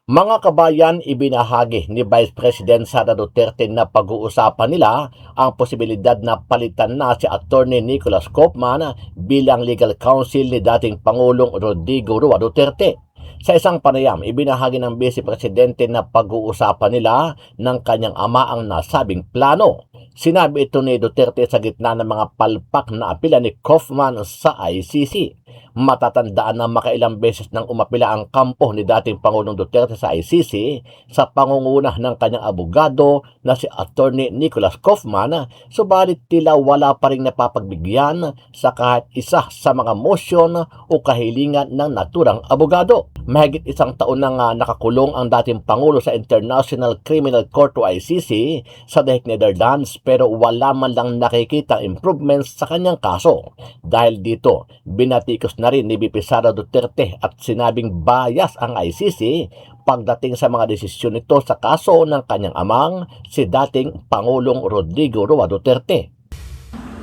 Mga kabayan, ibinahagi ni Vice President Sara Duterte na pag-uusapan nila ang posibilidad na palitan na si Attorney Nicholas Kaufman bilang legal counsel ni dating Pangulong Rodrigo Roa Duterte. Sa isang panayam, ibinahagi ng Vice Presidente na pag-uusapan nila ng kanyang ama ang nasabing plano. Sinabi ito ni Duterte sa gitna ng mga palpak na apela ni Kaufman sa ICC. Matatandaan na makailang beses nang umapila ang kampo ni dating Pangulong Duterte sa ICC sa pangunguna ng kanyang abogado na si Attorney Nicholas Kaufman, subalit tila wala pa rin napapagbigyan sa kahit isa sa mga motion o kahilingan ng naturang abogado. Mahigit isang taon nang nakakulong ang dating Pangulo sa International Criminal Court o ICC sa The Hague, Netherlands, pero wala man lang nakikita improvements sa kanyang kaso. Dahil dito, binatikos na rin ni VP Sara Duterte at sinabing bias ang ICC pagdating sa mga desisyon nito sa kaso ng kanyang amang si dating Pangulong Rodrigo Roa Duterte.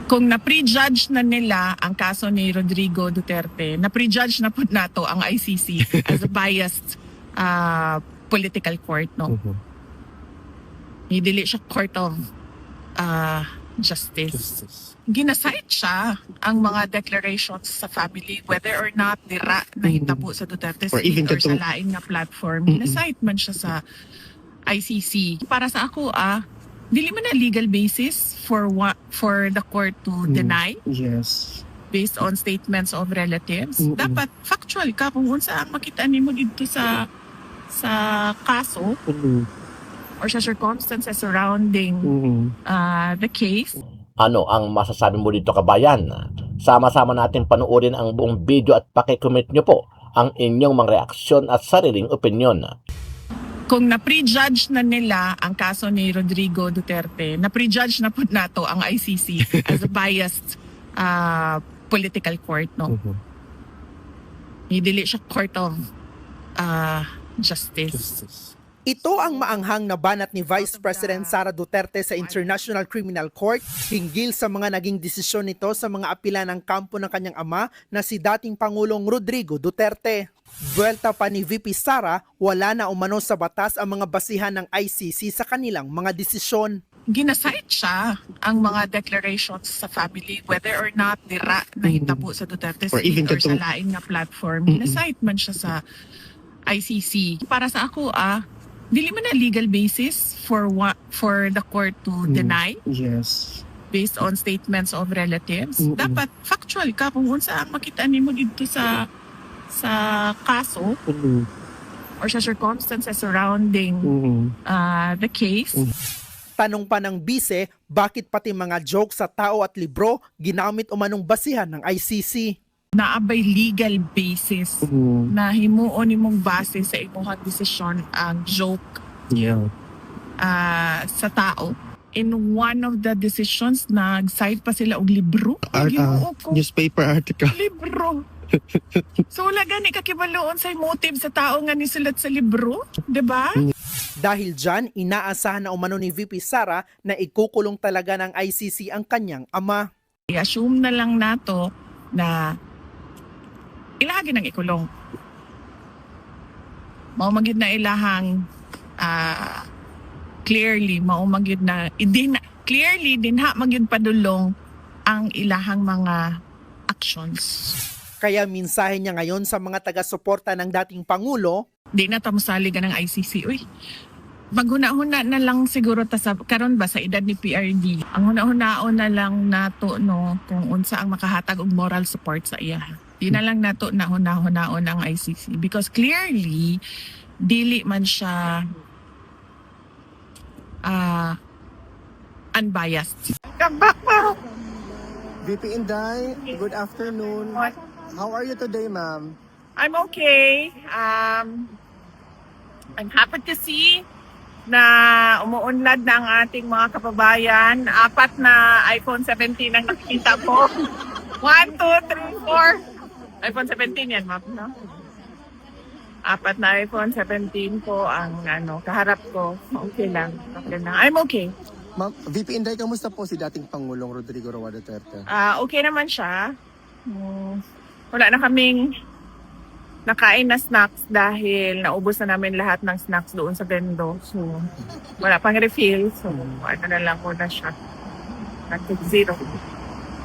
Kung na-prejudge na nila ang kaso ni Rodrigo Duterte, na-prejudge na po nato ang ICC as a biased political court, no? Dili siya court of justice. Ginasite siya ang mga declarations sa family, whether or not dira na hitabo sa Duterte Or even or sa katong- lain nga platform. Ginasite man siya sa ICC. Para sa ako, dili man na legal basis for the court to deny Yes. based on statements of relatives. Dapat factual ka kung unsa ang makita nimo dito sa kaso or sa circumstances surrounding the case. Ano ang masasabi mo dito, kabayan? Sama-sama natin panuorin ang buong video at paki-comment nyo po ang inyong mga reaksyon at sariling opinyon. Kung na-prejudge na nila ang kaso ni Rodrigo Duterte, na-prejudge na po nato ang ICC as a biased political court, no? Dili siya court of justice. Ito ang maanghang na banat ni Vice President Sara Duterte sa International Criminal Court hinggil sa mga naging desisyon nito sa mga apela ng kampo ng kanyang ama na si dating Pangulong Rodrigo Duterte. Buwelta pa ni VP Sara, wala na umano sa batas ang mga basihan ng ICC sa kanilang mga desisyon. Ginasite siya ang mga declarations sa family, whether or not dira na hitabo sa Duterte Or even or sa katong- lain nga platform. Ginasite man siya sa ICC. Para sa ako, dili man na legal basis for the court to deny Yes. based on statements of relatives. Dapat factual ka kung unsa ang makita nimo dito sa kaso or sa circumstances surrounding the case. Tanong pa ng bise, bakit pati mga joke sa tao at libro ginamit umanong basihan ng ICC? Naabay legal basis na himuon nimong base sa imong desisyon ang joke Yeah. sa tao. In one of the decisions, nag-cite pa sila og libro. Ginoo ko, Newspaper article. libro. So wala gani kakibaloon sa motive sa tao nga nisulat sa libro, 'di ba? Dahil dyan, inaasahan na umano ni VP Sara na ikukulong talaga ng ICC ang kanyang ama. I-assume na lang nato na ilahagi ng ikulong. Mao magid na ilahang clearly mao magid na clearly dinha magid padulong ang ilahang mga actions. Kaya mensahe niya ngayon sa mga taga-suporta ng dating Pangulo, Di na ta mosaligan ng ICC. Uy, maghuna-huna na lang siguro ta sa karon ba sa edad ni PRD. Ang huna-hunaon na lang nato no kung unsa ang makahatag og moral support sa iya. Di na lang nato na huna-hunaon ang ICC because clearly dili man siya unbiased. VP Inday, good afternoon. What? How are you today, ma'am? I'm okay. I'm happy to see na umuunlad na ang ating mga kababayan. 4 na iPhone 17 ang nakikita ko. 1, 2, 3, 4. iPhone 17 yan, ma'am, no? 4 na iPhone 17 po ang kaharap ko. Okay lang. Okay lang. I'm okay. Ma'am, VP Inday, kamusta po si dating Pangulong Rodrigo Roa Duterte? Okay naman siya. Wala na kaming nakain na snacks dahil naubos na namin lahat ng snacks doon sa bendo. So, wala pang refill. So, ano na lang muna siya. Zero.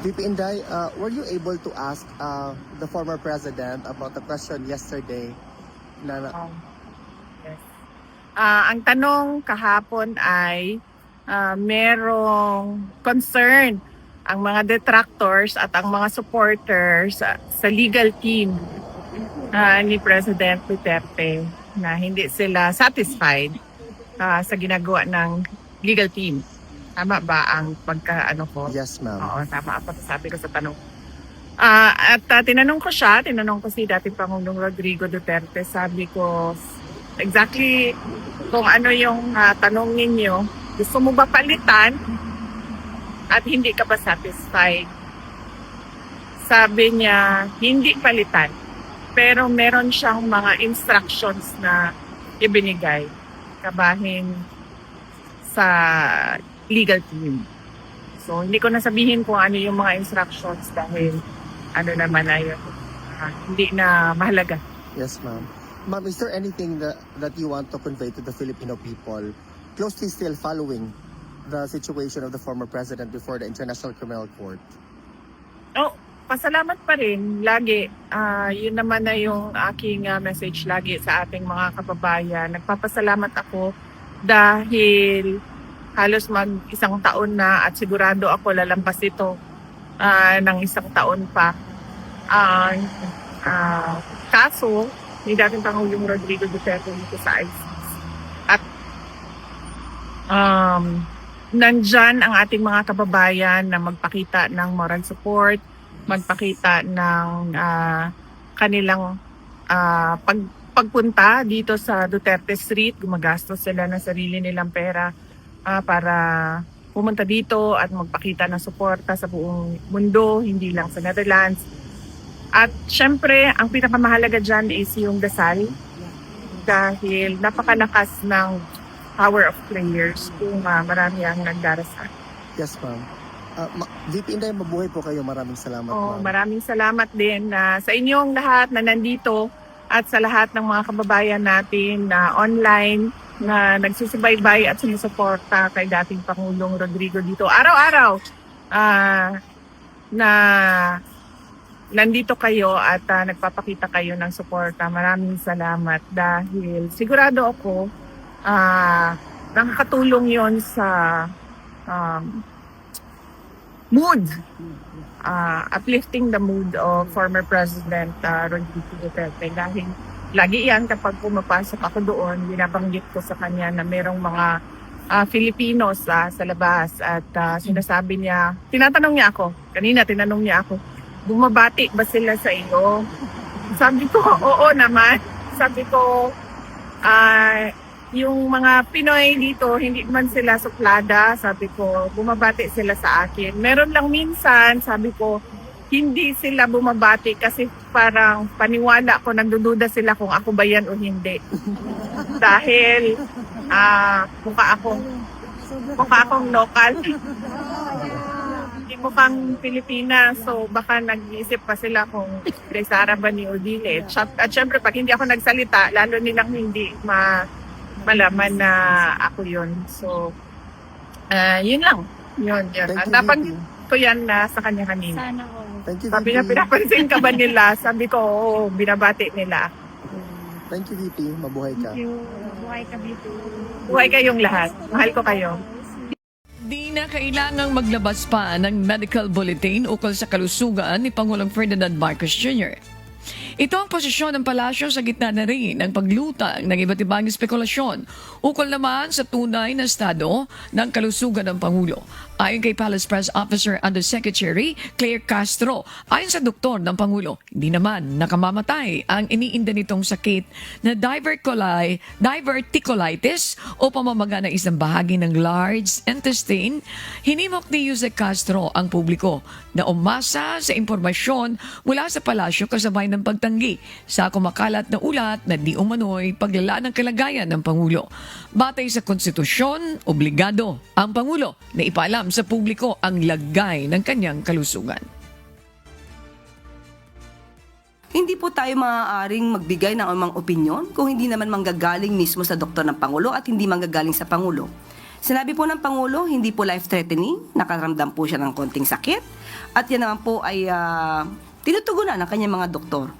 VP Inday, were you able to ask the former president about the question yesterday? Yes. Ang tanong kahapon ay merong concern ang mga detractors at ang mga supporters sa legal team ni President Duterte na hindi sila satisfied sa ginagawa ng legal team. Tama ba ang pagka-ano ko? Yes, ma'am. Oo, tama ang pagsasabi ko sa tanong. Tinanong ko si dating Pangulong Rodrigo Duterte, sabi ko, exactly kung ano yung tanong ninyo, gusto mo ba palitan at hindi ka ba satisfied? Sabi niya, hindi palitan, pero meron siyang mga instructions na ibinigay kabahin sa legal team. So, hindi ko nasabihin kung ano yung mga instructions dahil ano naman na yun, hindi na mahalaga. Yes, ma'am. Ma'am, is there anything that you want to convey to the Filipino people closely still following the situation of the former president before the International Criminal Court? Oh, pasalamat pa rin lagi. Yun naman na yung aking message lagi sa ating mga kababayan. Nagpapasalamat ako dahil halos isang taon na at sigurado ako lalampas ito ng isang taon pa. Kaso ni dating Pangulong Rodrigo Duterte dito sa ICC. At nandyan ang ating mga kababayan na magpakita ng moral support, magpakita ng kanilang pagpunta dito sa Duterte Street. Gumagastos sila ng sarili nilang pera para pumunta dito at magpakita ng suporta sa buong mundo, hindi lang sa Netherlands. At syempre, ang pinakamahalaga dyan is yung dasal dahil napakalakas ng power of prayers kung marami ang nagdarasal. Yes, ma'am. VP Inday, mabuhay po kayo. Maraming salamat, ma'am. Maraming salamat din sa inyong lahat na nandito at sa lahat ng mga kababayan natin na online na nagsusubaybay at sumusuporta kay dating Pangulong Rodrigo dito. Araw-araw na nandito kayo at nagpapakita kayo ng suporta. Maraming salamat dahil sigurado ako nakakatulong yon sa mood, uplifting the mood of former President Rodrigo Duterte. Dahil lagi yan kapag pumapasok ako doon, binabanggit ko sa kanya na merong mga Filipinos sa labas at sinasabi niya, tinatanong niya ako, kanina tinanong niya ako, bumabati ba sila sa iyo? Sabi ko, oo naman. Sabi ko, yung mga Pinoy dito, hindi man sila suplada. Sabi ko, bumabati sila sa akin. Meron lang minsan, sabi ko, hindi sila bumabati kasi parang paniwala ko, nagdududa sila kung ako ba yan o hindi. Dahil mukha akong local. Hindi mukhang Pilipina. So baka nag-iisip pa sila kung Sara ba ni Odile. At syempre pag hindi ako nagsalita, lalo nilang hindi malaman na ako yun. So yun lang. Yun. At napanggit ko yan sa kanya kanina. Sana all. Thank you, Sabi niya, VP. pinapansin ka ba nila? Sabi ko, oo, binabati nila. Thank you, VP. Mabuhay ka. Buhay ka dito. Buhay kayong lahat. Mahal ko kayo. Di na kailangang maglabas pa ng medical bulletin ukol sa kalusugan ni Pangulong Ferdinand Marcos Jr. Ito ang posisyon ng palasyo sa gitna na rin ng paglutang ng iba't ibang spekulasyon ukol naman sa tunay na estado ng kalusugan ng Pangulo. Ayon kay Palace Press Officer Undersecretary Claire Castro, ayon sa doktor ng Pangulo, hindi naman nakamamatay ang iniinda nitong sakit na diverticulitis o pamamaga ng isang bahagi ng large intestine. Hinimok ni Jose Castro ang publiko na umasa sa impormasyon mula sa palasyo kasabay ng pagtanggi sa kumakalat na ulat na di umano'y paglala ng kalagayan ng Pangulo. Batay sa konstitusyon, obligado ang Pangulo na ipaalam sa publiko ang lagay ng kanyang kalusugan. Hindi po tayo maaaring magbigay ng anumang opinyon kung hindi naman manggagaling mismo sa doktor ng Pangulo at hindi manggagaling sa Pangulo. Sinabi po ng Pangulo, hindi po life-threatening, nakaramdam po siya ng konting sakit at yan naman po ay tinutugunan ng kanyang mga doktor.